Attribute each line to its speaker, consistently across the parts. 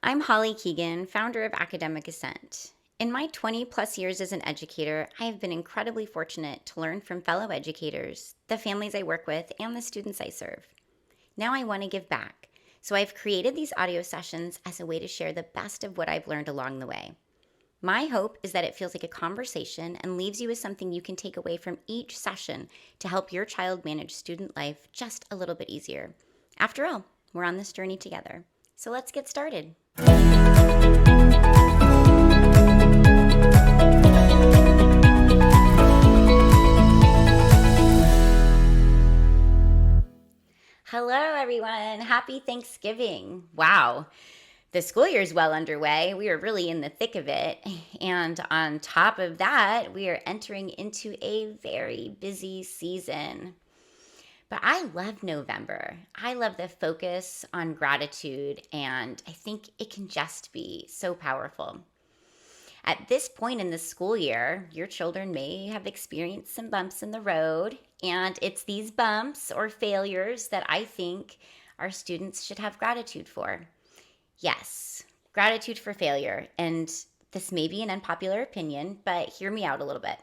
Speaker 1: I'm Holly Keegan, founder of Academic Ascent. In my 20 plus years as an educator, I have been incredibly fortunate to learn from fellow educators, the families I work with, and the students I serve. Now I want to give back, so I've created these audio sessions as a way to share the best of what I've learned along the way. My hope is that it feels like a conversation and leaves you with something you can take away from each session to help your child manage student life just a little bit easier. After all, we're on this journey together. So let's get started. Hello, everyone. Happy Thanksgiving. Wow. The school year is well underway. We are really in the thick of it. And on top of that, we are entering into a very busy season. But I love November. I love the focus on gratitude, and I think it can just be so powerful. At this point in the school year, your children may have experienced some bumps in the road, and it's these bumps or failures that I think our students should have gratitude for. Yes, gratitude for failure. And this may be an unpopular opinion, but hear me out a little bit.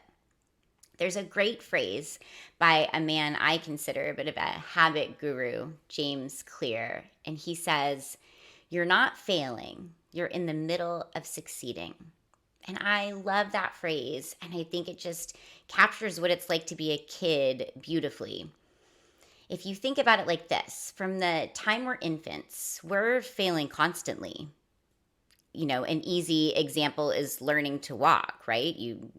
Speaker 1: There's a great phrase by a man I consider a bit of a habit guru, James Clear, and he says, "You're not failing, you're in the middle of succeeding." And I love that phrase, and I think it just captures what it's like to be a kid beautifully. If you think about it like this, from the time we're infants, we're failing constantly. An easy example is learning to walk, right? You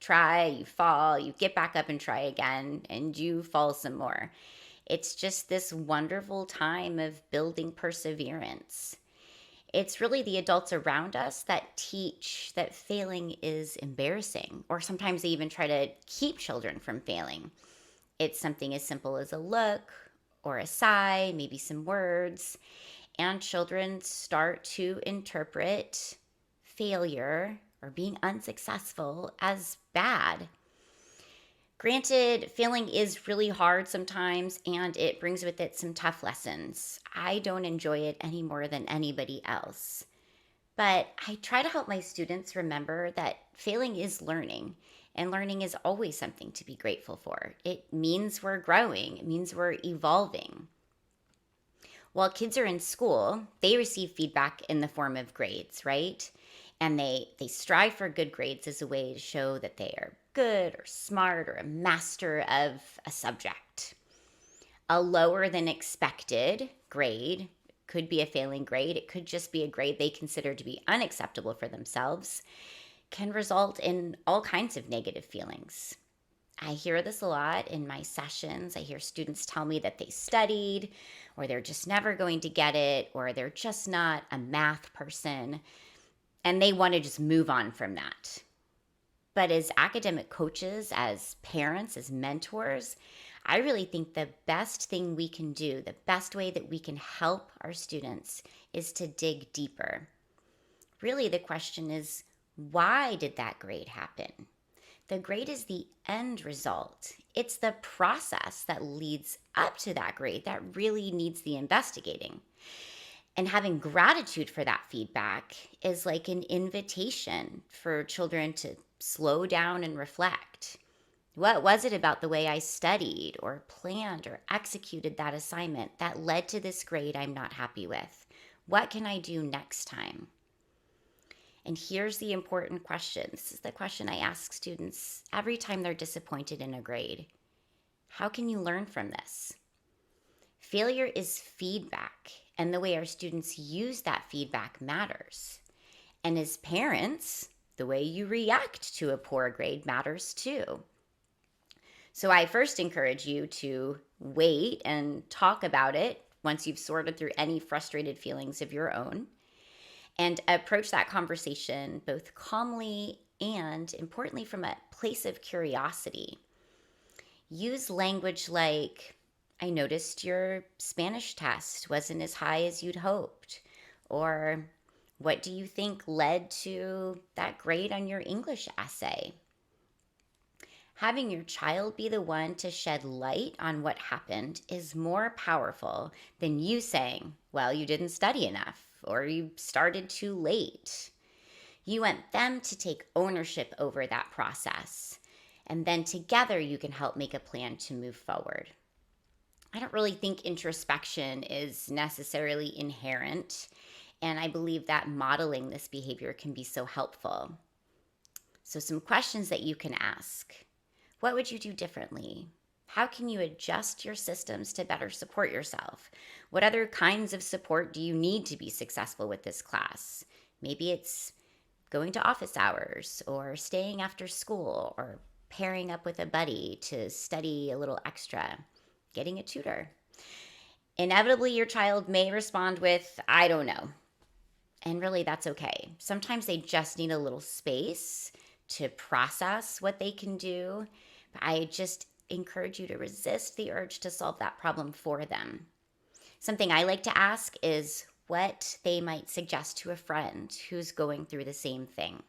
Speaker 1: try, you fall, you get back up and try again, and you fall some more. It's just this wonderful time of building perseverance. It's really the adults around us that teach that failing is embarrassing, or sometimes they even try to keep children from failing. It's something as simple as a look or a sigh, maybe some words, and children start to interpret failure or being unsuccessful as bad. Granted, failing is really hard sometimes, and it brings with it some tough lessons. I don't enjoy it any more than anybody else. But I try to help my students remember that failing is learning, and learning is always something to be grateful for. It means we're growing, it means we're evolving. While kids are in school, they receive feedback in the form of grades, right? And they strive for good grades as a way to show that they are good or smart or a master of a subject. A lower than expected grade could be a failing grade. It could just be a grade they consider to be unacceptable for themselves, can result in all kinds of negative feelings. I hear this a lot in my sessions. I hear students tell me that they studied, or they're just never going to get it, or they're just not a math person, and they want to just move on from that. But as academic coaches, as parents, as mentors, I really think the best thing we can do, the best way that we can help our students is to dig deeper. Really, the question is, why did that grade happen? The grade is the end result. It's the process that leads up to that grade that really needs the investigating. And having gratitude for that feedback is like an invitation for children to slow down and reflect. What was it about the way I studied or planned or executed that assignment that led to this grade I'm not happy with? What can I do next time? And here's the important question. This is the question I ask students every time they're disappointed in a grade. How can you learn from this? Failure is feedback, and the way our students use that feedback matters. And as parents, the way you react to a poor grade matters too. So I first encourage you to wait and talk about it once you've sorted through any frustrated feelings of your own, and approach that conversation both calmly and, importantly, from a place of curiosity. Use language like, "I noticed your Spanish test wasn't as high as you'd hoped," or "What do you think led to that grade on your English essay?" Having your child be the one to shed light on what happened is more powerful than you saying, Well, you didn't study enough or you started too late. You want them to take ownership over that process. And then together you can help make a plan to move forward. I don't really think introspection is necessarily inherent. And I believe that modeling this behavior can be so helpful. So, some questions that you can ask: what would you do differently? How can you adjust your systems to better support yourself? What other kinds of support do you need to be successful with this class? Maybe it's going to office hours or staying after school or pairing up with a buddy to study a little extra, getting a tutor. Inevitably, your child may respond with, I don't know. And really, that's okay. Sometimes they just need a little space to process what they can do. But I just encourage you to resist the urge to solve that problem for them. Something I like to ask is what they might suggest to a friend who's going through the same thing.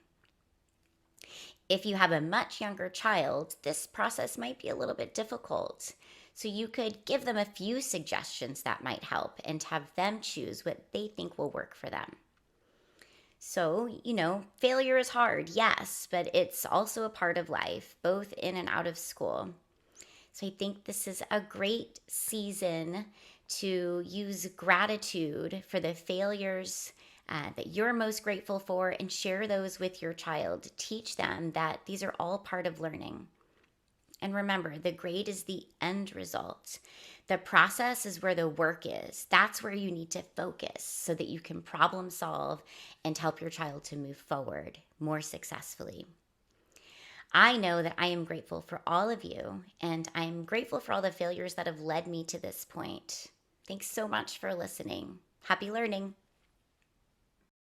Speaker 1: If you have a much younger child, this process might be a little bit difficult. So you could give them a few suggestions that might help and have them choose what they think will work for them. So, failure is hard, yes, but it's also a part of life, both in and out of school. So I think this is a great season to use gratitude for the failures that you're most grateful for and share those with your child. Teach them that these are all part of learning. And remember, the grade is the end result. The process is where the work is. That's where you need to focus so that you can problem solve and help your child to move forward more successfully. I know that I am grateful for all of you, and I'm grateful for all the failures that have led me to this point. Thanks so much for listening. Happy learning.